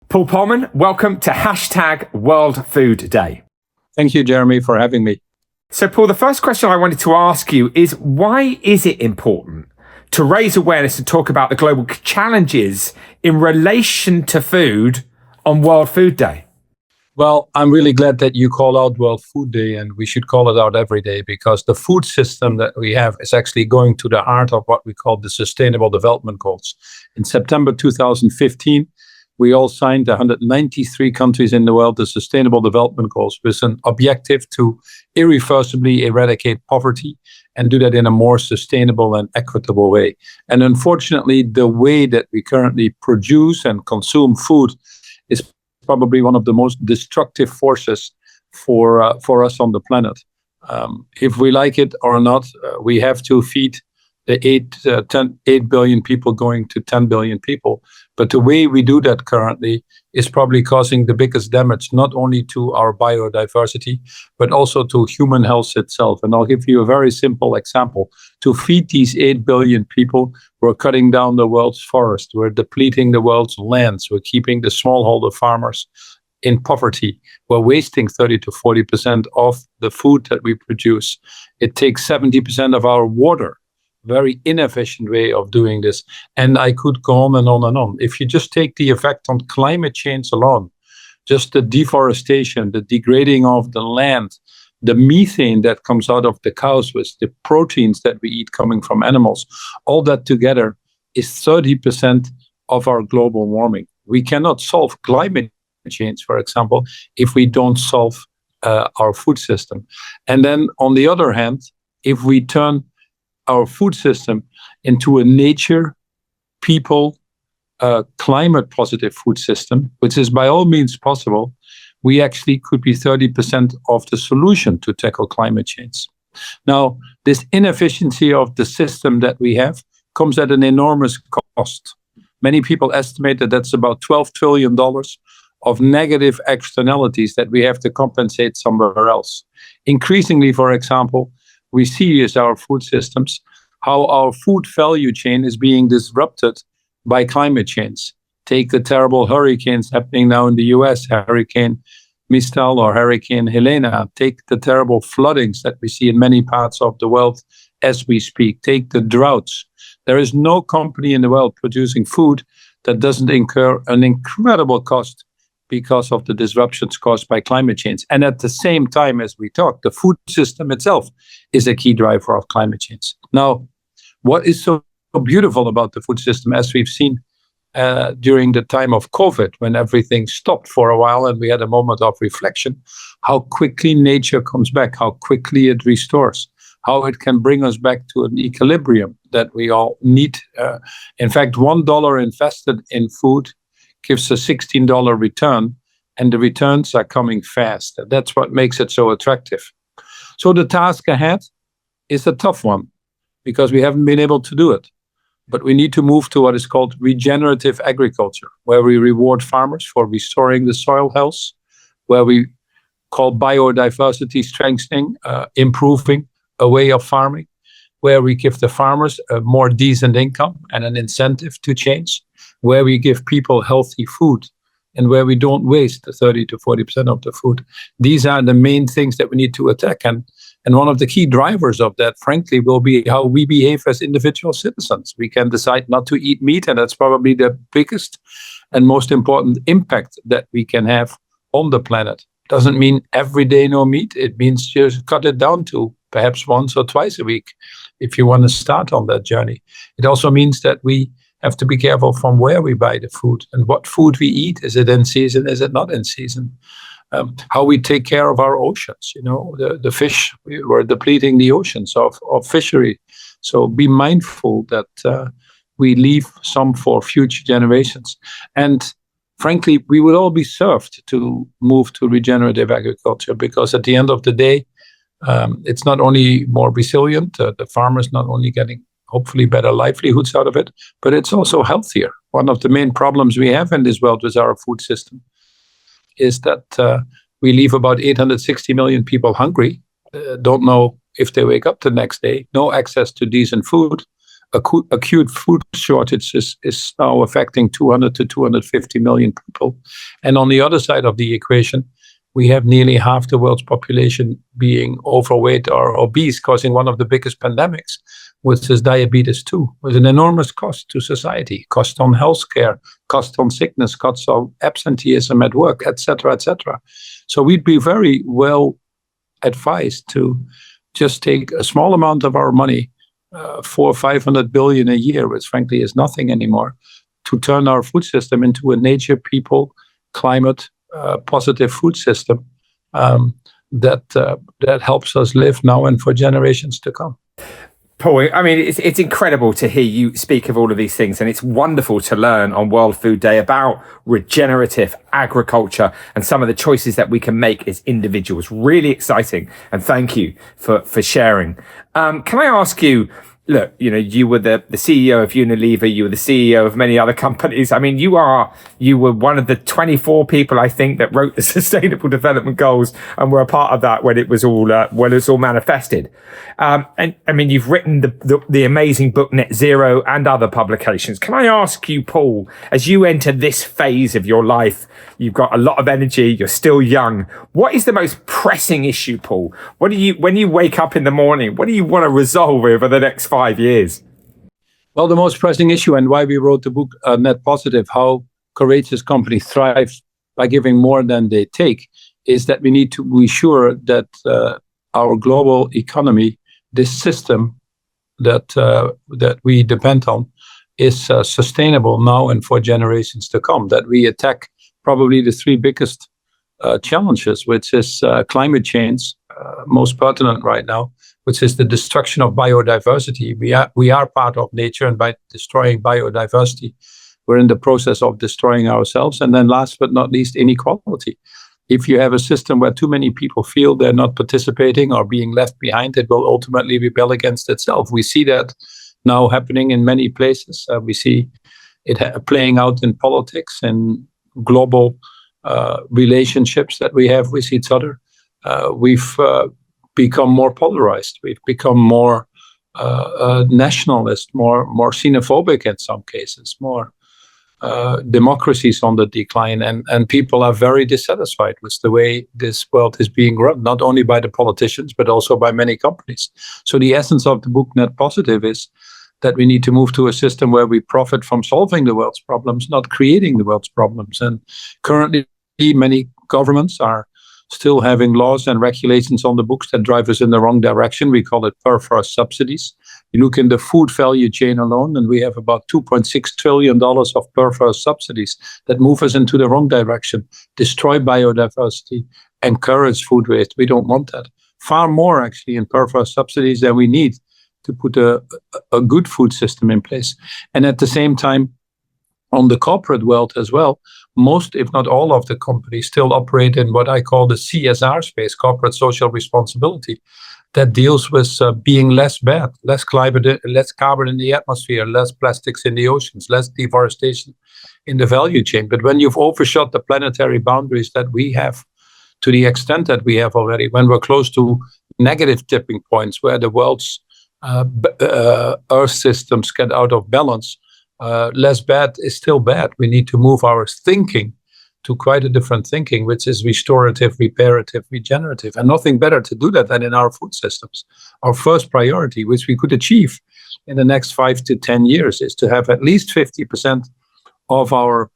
Paul Polman, welcome to hashtag World Food Day. Thank you, Jeremy, for having me. So, Paul, the first question I wanted to ask you is, why is it important to raise awareness and talk about the global challenges in relation to food on World Food Day? Well, I'm really glad that you call out World Food Day, and we should call it out every day, because the food system that we have is actually going to the heart of what we call the Sustainable Development Goals. In September 2015, we all signed 193 countries in the world the Sustainable Development Goals with an objective to irreversibly eradicate poverty and do that in a more sustainable and equitable way. And unfortunately, the way that we currently produce and consume food is probably one of the most destructive forces for us on the planet. If we like it or not, we have to feed the 8 billion people going to 10 billion people. But the way we do that currently is probably causing the biggest damage, not only to our biodiversity, but also to human health itself. And I'll give you a very simple example. To feed these 8 billion people, we're cutting down the world's forest, we're depleting the world's lands, we're keeping the smallholder farmers in poverty. We're wasting 30 to 40% of the food that we produce. It takes 70% of our water. Very inefficient way of doing this. And I could go on and on and on. If you just take the effect on climate change alone, just the deforestation, the degrading of the land, the methane that comes out of the cows with the proteins that we eat coming from animals, all that together is 30% of our global warming. We cannot solve climate change, for example, if we don't solve our food system. And then on the other hand, if we turn our food system into a nature, people, climate positive food system, which is by all means possible, we actually could be 30% of the solution to tackle climate change. Now, this inefficiency of the system that we have comes at an enormous cost. Many people estimate that that's about $12 trillion of negative externalities that we have to compensate somewhere else. Increasingly, for example, we see as our food systems how our food value chain is being disrupted by climate change. Take the terrible hurricanes happening now in the US, Hurricane Mistal or Hurricane Helena. Take the terrible floodings that we see in many parts of the world as we speak. Take the droughts. There is no company in the world producing food that doesn't incur an incredible cost because of the disruptions caused by climate change. And at the same time as we talk, the food system itself is a key driver of climate change. Now, what is so beautiful about the food system, as we've seen during the time of COVID, when everything stopped for a while and we had a moment of reflection, how quickly nature comes back, how quickly it restores, how it can bring us back to an equilibrium that we all need. In fact, $1 invested in food gives a $16 return, and the returns are coming fast. That's what makes it so attractive. So the task ahead is a tough one because we haven't been able to do it. But we need to move to what is called regenerative agriculture, where we reward farmers for restoring the soil health, where we call biodiversity strengthening, improving a way of farming, where we give the farmers a more decent income and an incentive to change, where we give people healthy food, and where we don't waste 30 to 40% of the food. These are the main things that we need to attack. And one of the key drivers of that, frankly, will be how we behave as individual citizens. We can decide not to eat meat, and that's probably the biggest and most important impact that we can have on the planet. Doesn't mean every day no meat. It means just cut it down to perhaps once or twice a week if you want to start on that journey. It also means that we have to be careful from where we buy the food and what food we eat. Is it in season? Is it not in season? How we take care of our oceans. The fish, we're depleting the oceans of fishery. So be mindful that we leave some for future generations. And frankly, we will all be served to move to regenerative agriculture, because at the end of the day, it's not only more resilient, the farmers not only getting hopefully better livelihoods out of it, but it's also healthier. One of the main problems we have in this world with our food system is that we leave about 860 million people hungry, don't know if they wake up the next day, no access to decent food, acute food shortage is now affecting 200 to 250 million people. And on the other side of the equation, we have nearly half the world's population being overweight or obese, causing one of the biggest pandemics, which is diabetes 2, with an enormous cost to society, cost on healthcare, cost on sickness, cost on absenteeism at work, etc., etc. So we'd be very well advised to just take a small amount of our money, 400 or 500 billion a year, which frankly is nothing anymore, to turn our food system into a nature, people, climate positive food system that helps us live now and for generations to come. Paul, I mean, it's incredible to hear you speak of all of these things, and it's wonderful to learn on World Food Day about regenerative agriculture and some of the choices that we can make as individuals. Really exciting, and thank you for sharing. Can I ask you, look, you were the CEO of Unilever, you were the CEO of many other companies. I mean, you were one of the 24 people, I think, that wrote the Sustainable Development Goals and were a part of that when it was all manifested. And I mean, you've written the amazing book Net Zero and other publications. Can I ask you, Paul, as you enter this phase of your life, you've got a lot of energy, you're still young. What is the most pressing issue, Paul? When you wake up in the morning, what do you want to resolve over the next 5 years? Well, the most pressing issue, and why we wrote the book Net Positive, how courageous companies thrive by giving more than they take, is that we need to be sure that our global economy, this system that we depend on, is sustainable now and for generations to come, that we attack probably the three biggest challenges, which is climate change, most pertinent right now, which is the destruction of biodiversity. We are part of nature, and by destroying biodiversity, we're in the process of destroying ourselves. And then last but not least, inequality. If you have a system where too many people feel they're not participating or being left behind, it will ultimately rebel against itself. We see that now happening in many places. We see it playing out in politics and global relationships that we have with each other. We've become more polarized. We've become more nationalist, more xenophobic in some cases, more democracies on the decline, and people are very dissatisfied with the way this world is being run, not only by the politicians, but also by many companies. So the essence of the book Net Positive is that we need to move to a system where we profit from solving the world's problems, not creating the world's problems. And currently, many governments are still having laws and regulations on the books that drive us in the wrong direction. We call it perverse subsidies. You look in the food value chain alone, and we have about $2.6 trillion of perverse subsidies that move us into the wrong direction, destroy biodiversity, encourage food waste. We don't want that. Far more, actually, in perverse subsidies than we need to put a good food system in place. And at the same time, on the corporate world as well, most, if not all of the companies still operate in what I call the CSR space, corporate social responsibility, that deals with being less bad, less carbon in the atmosphere, less plastics in the oceans, less deforestation in the value chain. But when you've overshot the planetary boundaries that we have, to the extent that we have already, when we're close to negative tipping points where the world's Earth systems get out of balance, less bad is still bad. We need to move our thinking to quite a different thinking, which is restorative, reparative, regenerative. And nothing better to do that than in our food systems. Our first priority, which we could achieve in the next 5 to 10 years, is to have at least 50% of our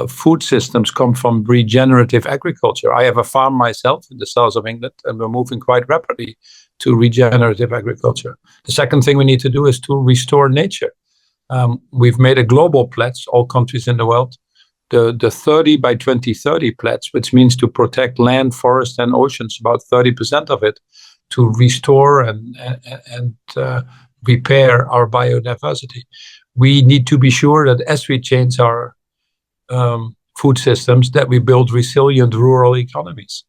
food systems come from regenerative agriculture. I have a farm myself in the south of England, and we're moving quite rapidly to regenerative agriculture. The second thing we need to do is to restore nature. We've made a global pledge, all countries in the world, the 30 by 2030 pledge, which means to protect land, forest, and oceans, about 30% of it, to restore and repair our biodiversity. We need to be sure that as we change our food systems, that we build resilient rural economies.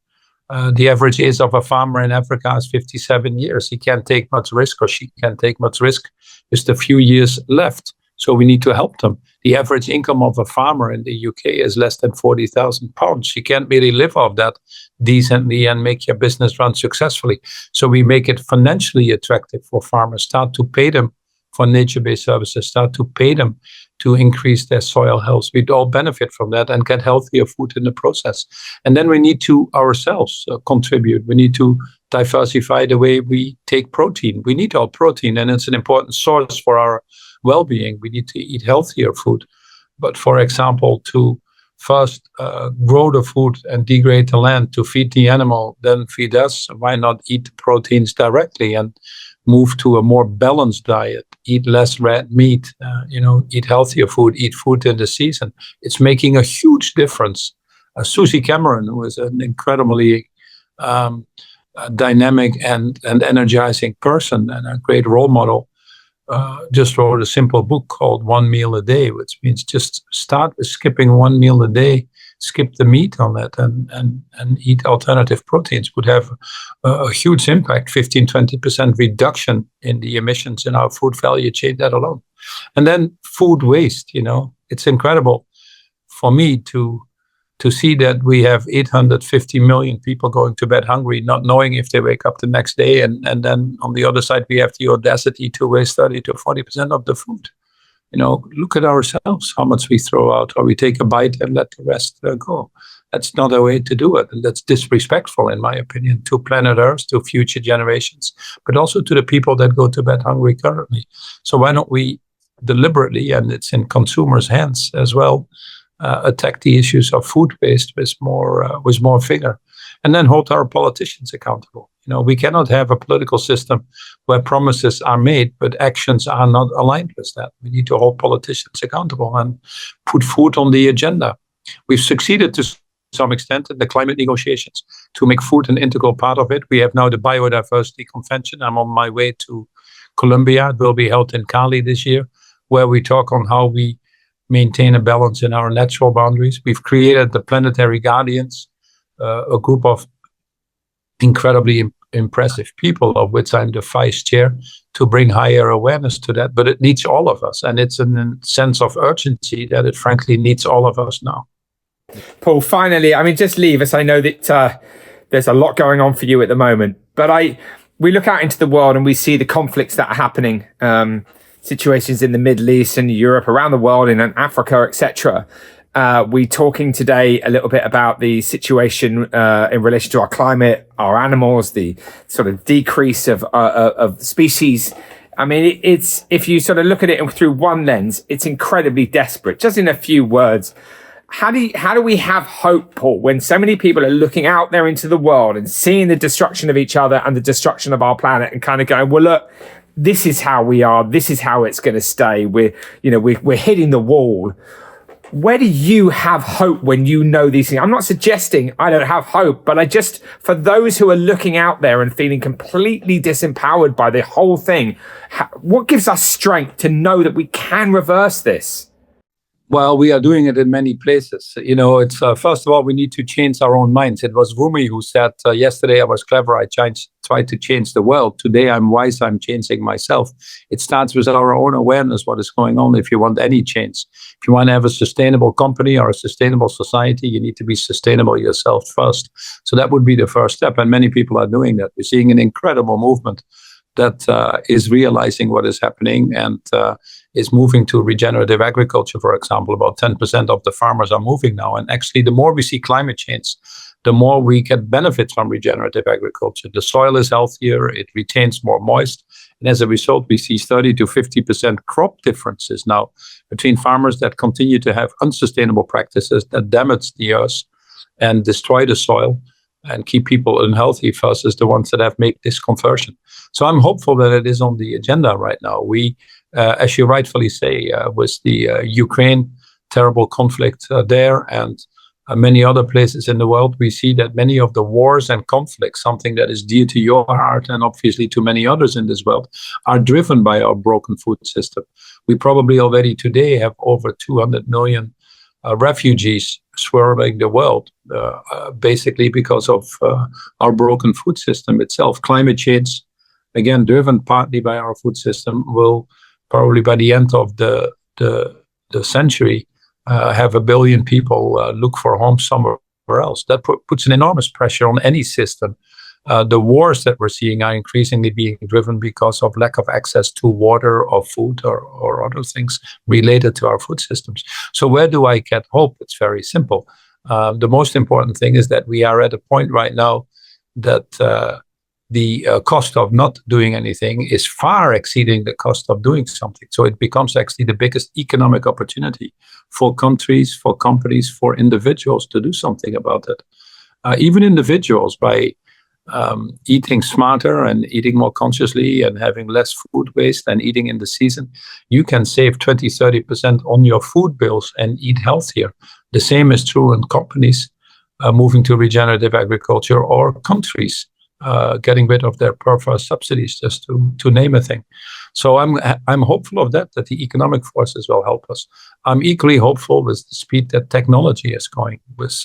The average age of a farmer in Africa is 57 years. He can't take much risk, or she can't take much risk, just a few years left. So we need to help them. The average income of a farmer in the UK is less than £40,000. You can't really live off that decently and make your business run successfully. So we make it financially attractive for farmers, start to pay them for nature-based services, start to pay them to increase their soil health. We'd all benefit from that and get healthier food in the process. And then we need to ourselves contribute. We need to diversify the way we take protein. We need all protein, and it's an important source for our well-being. We need to eat healthier food. But for example, to first grow the food and degrade the land to feed the animal, then feed us. Why not eat the proteins directly and move to a more balanced diet? Eat less red meat, eat healthier food, eat food in the season. It's making a huge difference. Susie Cameron, who is an incredibly dynamic and energizing person and a great role model, just wrote a simple book called One Meal a Day, which means just start with skipping one meal a day, skip the meat on it, and eat alternative proteins. Would have a huge impact, 15-20% reduction in the emissions in our food value chain, that alone. And then food waste, it's incredible for me to see that we have 850 million people going to bed hungry, not knowing if they wake up the next day. And then on the other side, we have the audacity to waste 30 to 40% of the food. Look at ourselves, how much we throw out, or we take a bite and let the rest go. That's not a way to do it. And that's disrespectful, in my opinion, to planet Earth, to future generations, but also to the people that go to bed hungry currently. So why don't we deliberately, and it's in consumers' hands as well, attack the issues of food waste with more vigor, and then hold our politicians accountable. We cannot have a political system where promises are made but actions are not aligned with that. We need to hold politicians accountable and put food on the agenda. We've succeeded to some extent in the climate negotiations to make food an integral part of it. We have now the Biodiversity Convention. I'm on my way to Colombia. It will be held in Cali this year, where we talk on how we maintain a balance in our natural boundaries. We've created the Planetary Guardians, a group of incredibly impressive people, of which I'm the vice chair, to bring higher awareness to that. But it needs all of us, and it's a sense of urgency that it frankly needs all of us now. Paul, finally, just leave us. I know that there's a lot going on for you at the moment, but we look out into the world and we see the conflicts that are happening, situations in the Middle East and Europe, around the world, in Africa, etc. We're talking today a little bit about the situation in relation to our climate, our animals, the sort of decrease of species. It's, if you sort of look at it through one lens, it's incredibly desperate. Just in a few words, how do we have hope, Paul, when so many people are looking out there into the world and seeing the destruction of each other and the destruction of our planet and kind of going, well, look, this is how we are. This is how it's going to stay. We're hitting the wall. Where do you have hope when you know these things? I'm not suggesting I don't have hope, but for those who are looking out there and feeling completely disempowered by the whole thing, what gives us strength to know that we can reverse this? Well, we are doing it in many places. It's first of all, we need to change our own minds. It was Rumi who said, yesterday I was clever, I tried to change the world. Today I'm wise, I'm changing myself. It starts with our own awareness, what is going on if you want any change. If you want to have a sustainable company or a sustainable society, you need to be sustainable yourself first. So that would be the first step. And many people are doing that. We're seeing an incredible movement that is realizing what is happening and is moving to regenerative agriculture, for example. About 10% of the farmers are moving now. And actually, the more we see climate change, the more we get benefits from regenerative agriculture. The soil is healthier, it retains more moist. And as a result, we see 30 to 50% crop differences now between farmers that continue to have unsustainable practices that damage the earth and destroy the soil and keep people unhealthy versus the ones that have made this conversion. So I'm hopeful that it is on the agenda right now. We, as you rightfully say, with the Ukraine terrible conflict there and many other places in the world, we see that many of the wars and conflicts, something that is dear to your heart and obviously to many others in this world, are driven by our broken food system. We probably already today have over 200 million refugees swirling the world, basically because of our broken food system itself. Climate change, again, driven partly by our food system, will probably by the end of the century have 1 billion people look for homes somewhere else. That puts an enormous pressure on any system The wars that we're seeing are increasingly being driven because of lack of access to water or food or other things related to our food systems. So where do I get hope? It's very simple. The most important thing is that we are at a point right now that the cost of not doing anything is far exceeding the cost of doing something. So it becomes actually the biggest economic opportunity for countries, for companies, for individuals to do something about it. Even individuals, by eating smarter and eating more consciously and having less food waste and eating in the season, you can save 20-30% on your food bills and eat healthier. The same is true in companies moving to regenerative agriculture, or countries getting rid of their perverse subsidies, just to name a thing. So I'm hopeful of that the economic forces will help us. I'm equally hopeful with the speed that technology is going, with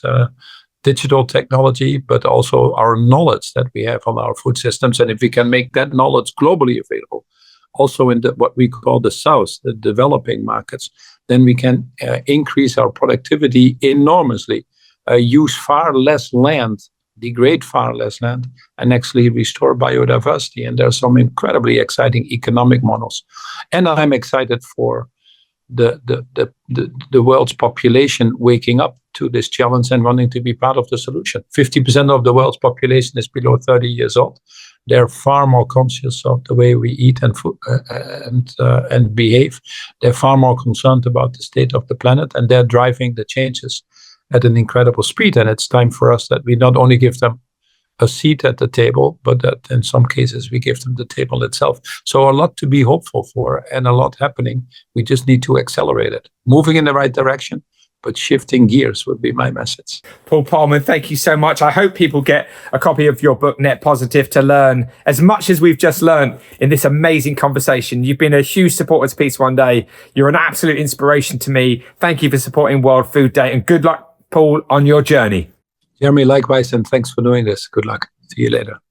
digital technology, but also our knowledge that we have on our food systems. And if we can make that knowledge globally available, also in what we call the South, the developing markets, then we can increase our productivity enormously, use far less land, degrade far less land, and actually restore biodiversity. And there are some incredibly exciting economic models. And I'm excited for the world's population waking up to this challenge and wanting to be part of the solution. 50% of the world's population is below 30 years old. They're far more conscious of the way we eat and behave. They're far more concerned about the state of the planet, and they're driving the changes at an incredible speed. And it's time for us that we not only give them a seat at the table, but that in some cases we give them the table itself. So a lot to be hopeful for and a lot happening. We just need to accelerate it. Moving in the right direction, but shifting gears would be my message. Paul Polman, thank you so much. I hope people get a copy of your book, Net Positive, to learn as much as we've just learned in this amazing conversation. You've been a huge supporter to Peace One Day. You're an absolute inspiration to me. Thank you for supporting World Food Day, and good luck, Paul, on your journey. Jeremy, likewise, and thanks for doing this. Good luck. See you later.